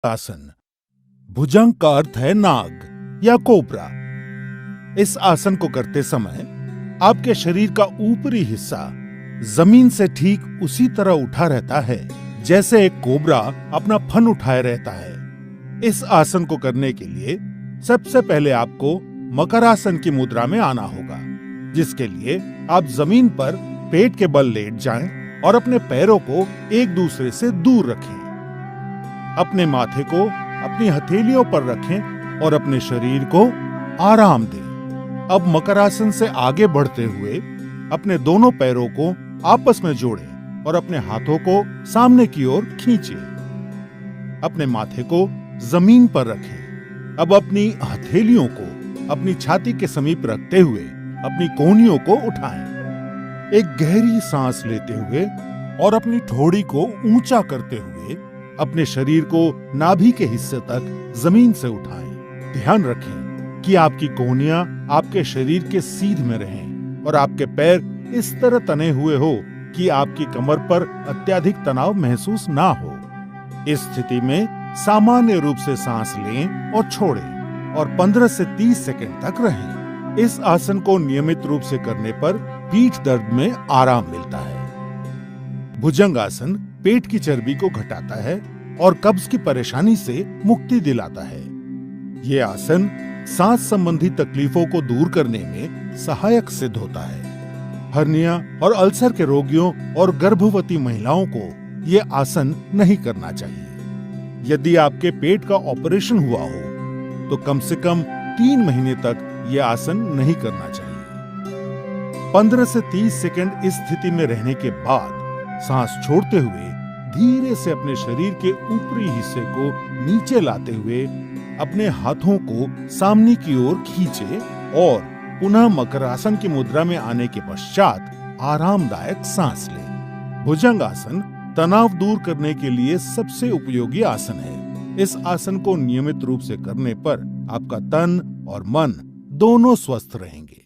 आसन। भुजंग का अर्थ है नाग या कोबरा। इस आसन को करते समय आपके शरीर का ऊपरी हिस्सा जमीन से ठीक उसी तरह उठा रहता है जैसे एक कोबरा अपना फन उठाए रहता है। इस आसन को करने के लिए सबसे पहले आपको मकरासन की मुद्रा में आना होगा, जिसके लिए आप जमीन पर पेट के बल लेट जाएं और अपने पैरों को एक दूसरे से दूर रखें। अपने माथे को अपनी हथेलियों पर रखें और अपने शरीर को आराम दें। अब मकरासन से आगे बढ़ते हुए अपने दोनों पैरों को आपस में जोड़ें और अपने हाथों को सामने की ओर खींचें। अपने माथे को जमीन पर रखें। अब अपनी हथेलियों को अपनी छाती के समीप रखते हुए अपनी कोहनियों को उठाएं। एक गहरी सांस लेते हुए और अपनी ठोड़ी को ऊंचा करते हुए अपने शरीर को नाभि के हिस्से तक जमीन से उठाएं। ध्यान रखें कि आपकी कोहनियां आपके शरीर के सीध में रहें और आपके पैर इस तरह तने हुए हो कि आपकी कमर पर अत्यधिक तनाव महसूस ना हो। इस स्थिति में सामान्य रूप से सांस लें और छोड़ें और 15 से 30 सेकंड तक रहें। इस आसन को नियमित रूप से करने पर पीठ दर्द में आराम मिलता है। भुजंग आसन पेट की चर्बी को घटाता है और कब्ज की परेशानी से मुक्ति दिलाता है। ये आसन सांस संबंधी तकलीफों को दूर करने में सहायक सिद्ध होता है। हर्निया और अल्सर के रोगियों और गर्भवती महिलाओं को ये आसन नहीं करना चाहिए। यदि आपके पेट का ऑपरेशन हुआ हो तो कम से कम 3 महीने तक ये आसन नहीं करना चाहिए। 15 से 30 सेकंड इस स्थिति में रहने के बाद सांस छोड़ते हुए धीरे से अपने शरीर के ऊपरी हिस्से को नीचे लाते हुए अपने हाथों को सामने की ओर खींचे और पुनः मकरासन की मुद्रा में आने के पश्चात आरामदायक सांस लें। भुजंग आसन तनाव दूर करने के लिए सबसे उपयोगी आसन है। इस आसन को नियमित रूप से करने पर आपका तन और मन दोनों स्वस्थ रहेंगे।